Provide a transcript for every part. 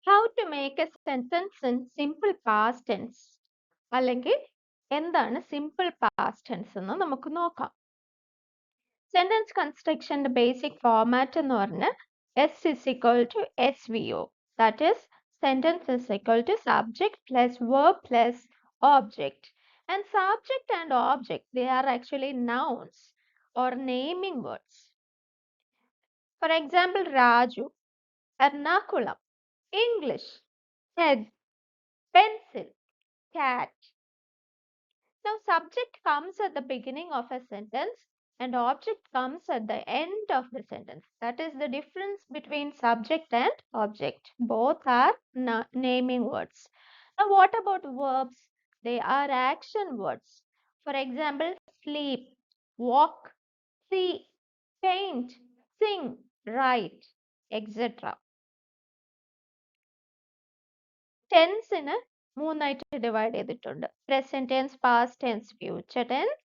How to make a sentence in simple past tense. അല്ലെങ്കിൽ എന്താണ് simple past tense എന്ന് നമുക്ക് നോക്കാം. Sentence construction basic format എന്ന് പറഞ്ഞാൽ S is equal to SVO. That is, sentence is equal to subject plus verb plus object. And subject and object, they are actually nouns or naming words. For example, Raju, Ernakulam, English, head, pencil, cat. Now, subject comes at the beginning of a sentence and object comes at the end of the sentence. That is the difference between subject and object. Both are naming words. Now, what about verbs? They are action words. For example, sleep, walk, see, paint, sing, write, etc. ടെൻസിന് മൂന്നായിട്ട് divide ചെയ്തിട്ടുണ്ട്. Present tense, past tense, future tense.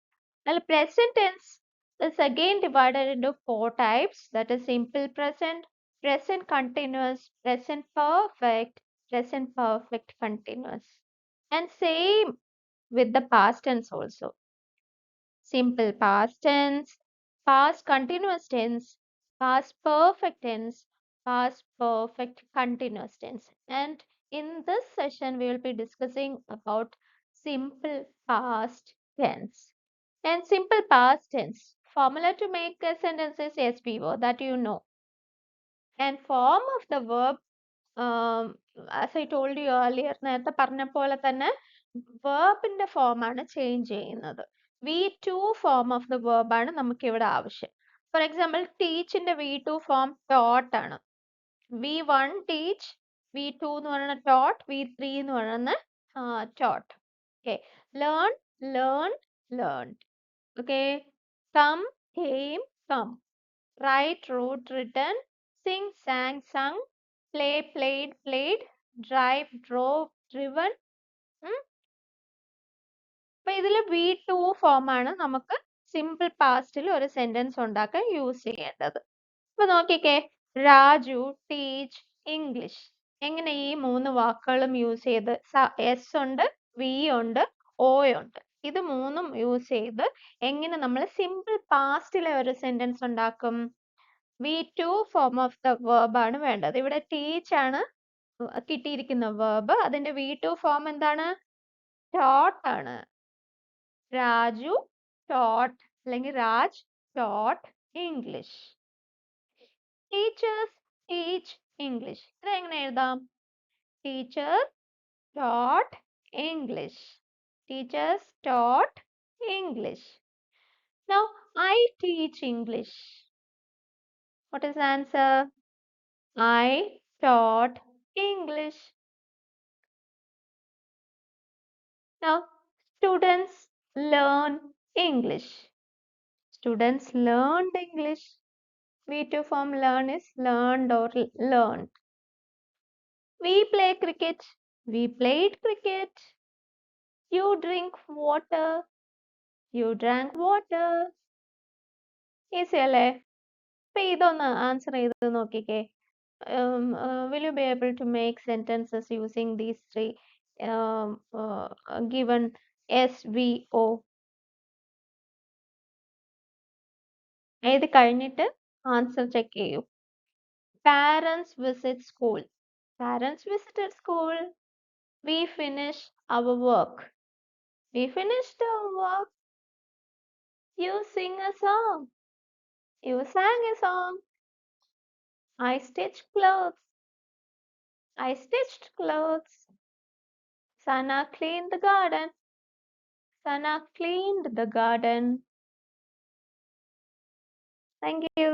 Well, present tense is again divided into 4 types. That is simple present, present continuous, present perfect continuous. And same with the past tense also. Simple past tense, past continuous tense, past perfect tense, past perfect continuous tense. And in this session, we will be discussing about simple past tense. And simple past tense, formula to make a sentence is SVO, that you know. And form of the verb, as I told you earlier, നേരത്തെ പറഞ്ഞ പോലെ തന്നെ വെർബിന്റെ form ആണ് change ചെയ്യുന്നത്. V2 form of the verb ആണ് നമുക്ക് ഇവിടെ ആവശ്യം. ഫോർ എക്സാമ്പിൾ, ടീച്ചിന്റെ V2 ഫോം taught ആണ്. V1 teach, V2 എന്ന് പറയുന്ന taught, V3 എന്ന് പറയുന്ന taught. Okay. Learn, learned, learned. Okay. Come, came, come. Write, wrote, written. Sing, sang, sung. Play, played, played. Drive, drove, driven. അപ്പൊ ഇതിൽ V2 form ആണ് നമുക്ക് simple പാസ്റ്റിൽ ഒരു സെന്റൻസ് ഉണ്ടാക്കാൻ യൂസ് ചെയ്യേണ്ടത്. അപ്പൊ നോക്കിക്കേ, രാജു ടീച്ച് ഇംഗ്ലീഷ്. എങ്ങനെ ഈ 3 വാക്കുകളും യൂസ് ചെയ്ത് എസ് ഉണ്ട്, വി ഉണ്ട്, ഒ ഉണ്ട്. ഇത് മൂന്നും യൂസ് ചെയ്ത് എങ്ങനെ നമ്മൾ സിമ്പിൾ പാസ്റ്റിലെ ഒരു സെന്റൻസ് ഉണ്ടാക്കും? V2 form of the verb ആണ് വേണ്ടത്. ഇവിടെ ടീച്ച് ആണ് കിട്ടിയിരിക്കുന്ന verb. അതിന്റെ V2 ഫോം എന്താണ്? taught ആണ്. രാജു taught അല്ലെങ്കിൽ Raj taught English. Teachers teach English. ഇത് എങ്ങനെ എഴുതാം? Teachers taught English. Teachers taught English. Now, I teach English. What is the answer? I taught English. Now, students learn English. Students learned English. V2 form learn is learned or learned. We play cricket. We played cricket. You drink water. You drank water. Easy അല്ലേ? അപ്പൊ ഇതൊന്ന് answer ചെയ്ത് നോക്കിക്കേ. Will you be able to make sentences using these three given SVO? ഇത് കഴിഞ്ഞിട്ട് answer check ചെയ്യൂ. Parents visit school. Parents visited school. We finished our work. We finished our work. You sing a song. You sang a song. I stitched clothes. I stitched clothes. Sana cleaned the garden. Sana cleaned the garden. Thank you.